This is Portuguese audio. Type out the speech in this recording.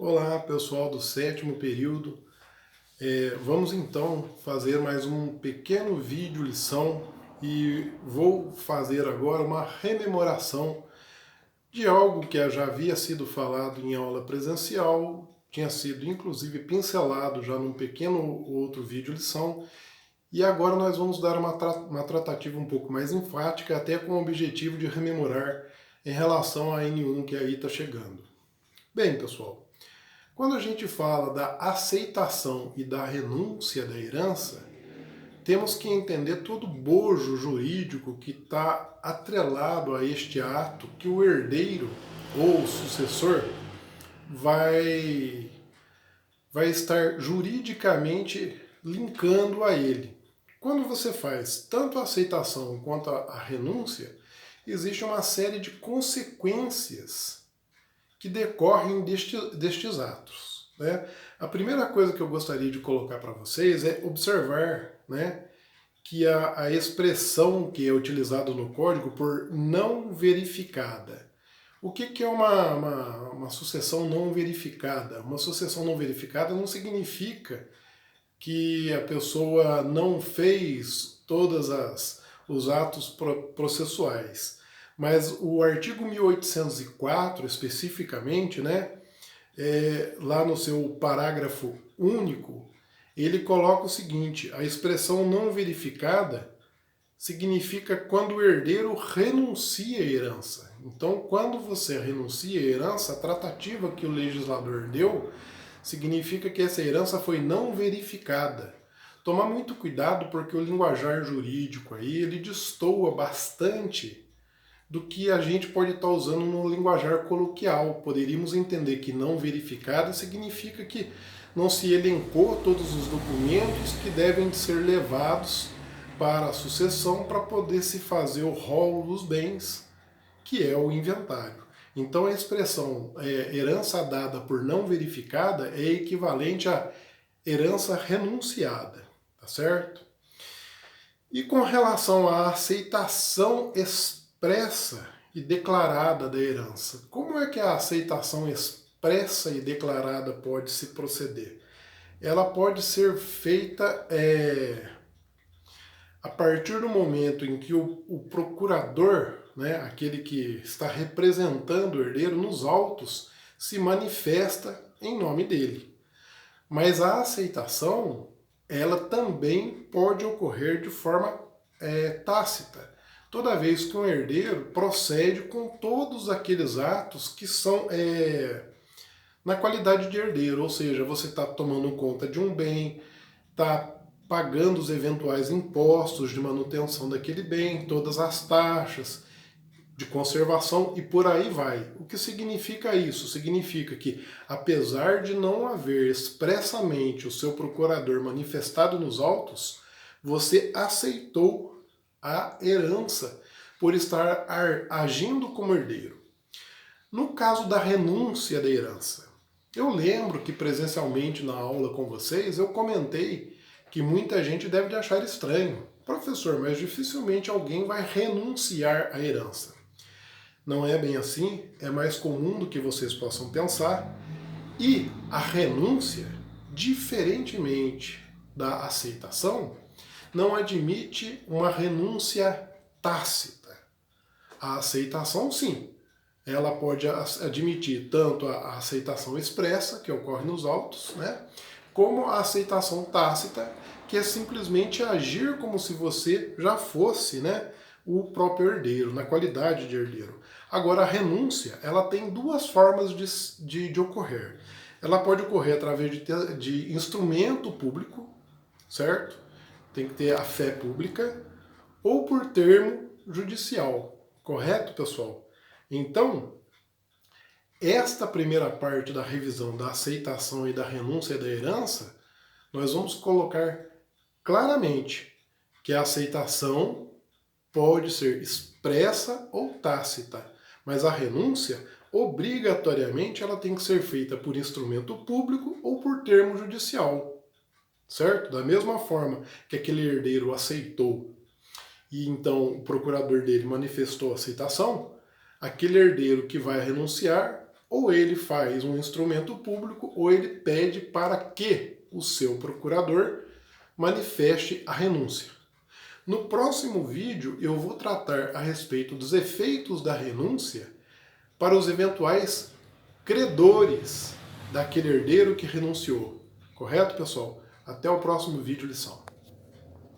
Olá, pessoal do sétimo período. Vamos então fazer mais um pequeno vídeo lição e vou fazer agora uma rememoração de algo que já havia sido falado em aula presencial, tinha sido inclusive pincelado já num pequeno outro vídeo lição, e agora nós vamos dar uma tratativa um pouco mais enfática, até com o objetivo de rememorar em relação à N1 que aí está chegando. Bem, pessoal, quando a gente fala da aceitação e da renúncia da herança, temos que entender todo o bojo jurídico que está atrelado a este ato que o herdeiro ou o sucessor vai, vai estar juridicamente linkando a ele. Quando você faz tanto a aceitação quanto a renúncia, existe uma série de consequências que decorrem destes atos. Né? A primeira coisa que eu gostaria de colocar para vocês é observar, né, que a expressão que é utilizada no código por não verificada. O que é uma sucessão não verificada? Uma sucessão não verificada não significa que a pessoa não fez os atos processuais. Mas o artigo 1804, especificamente, né, lá no seu parágrafo único, ele coloca o seguinte: a expressão não verificada significa quando o herdeiro renuncia à herança. Então, quando você renuncia à herança, a tratativa que o legislador deu significa que essa herança foi não verificada. Tomar muito cuidado porque o linguajar jurídico aí, ele destoa bastante do que a gente pode estar usando no linguajar coloquial. Poderíamos entender que não verificada significa que não se elencou todos os documentos que devem ser levados para a sucessão para poder se fazer o rol dos bens, que é o inventário. Então a expressão herança dada por não verificada é equivalente a herança renunciada, tá certo? E com relação à aceitação expressa e declarada da herança, como é que a aceitação expressa e declarada pode se proceder? Ela pode ser feita a partir do momento em que o procurador, né, aquele que está representando o herdeiro nos autos, se manifesta em nome dele. Mas a aceitação, ela também pode ocorrer de forma tácita, toda vez que um herdeiro procede com todos aqueles atos que são na qualidade de herdeiro, ou seja, você está tomando conta de um bem, está pagando os eventuais impostos de manutenção daquele bem, todas as taxas de conservação e por aí vai. O que significa isso? Significa que, apesar de não haver expressamente o seu procurador manifestado nos autos, você aceitou a herança por estar agindo como herdeiro. No caso da renúncia da herança, eu lembro que presencialmente na aula com vocês eu comentei que muita gente deve achar estranho. Professor, mas dificilmente alguém vai renunciar à herança. Não é bem assim, é mais comum do que vocês possam pensar. E a renúncia, diferentemente da aceitação, não admite uma renúncia tácita. A aceitação, sim, ela pode admitir tanto a aceitação expressa, que ocorre nos autos, né, como a aceitação tácita, que é simplesmente agir como se você já fosse, né, o próprio herdeiro, na qualidade de herdeiro. Agora, a renúncia, ela tem duas formas de ocorrer. Ela pode ocorrer através de instrumento público, certo? Tem que ter a fé pública, ou por termo judicial, correto, pessoal? Então, esta primeira parte da revisão da aceitação e da renúncia da herança, nós vamos colocar claramente que a aceitação pode ser expressa ou tácita, mas a renúncia, obrigatoriamente, ela tem que ser feita por instrumento público ou por termo judicial, certo? Da mesma forma que aquele herdeiro aceitou e então o procurador dele manifestou a aceitação, aquele herdeiro que vai renunciar ou ele faz um instrumento público, ou ele pede para que o seu procurador manifeste a renúncia. No próximo vídeo eu vou tratar a respeito dos efeitos da renúncia para os eventuais credores daquele herdeiro que renunciou. Correto, pessoal? Até o próximo vídeo lição.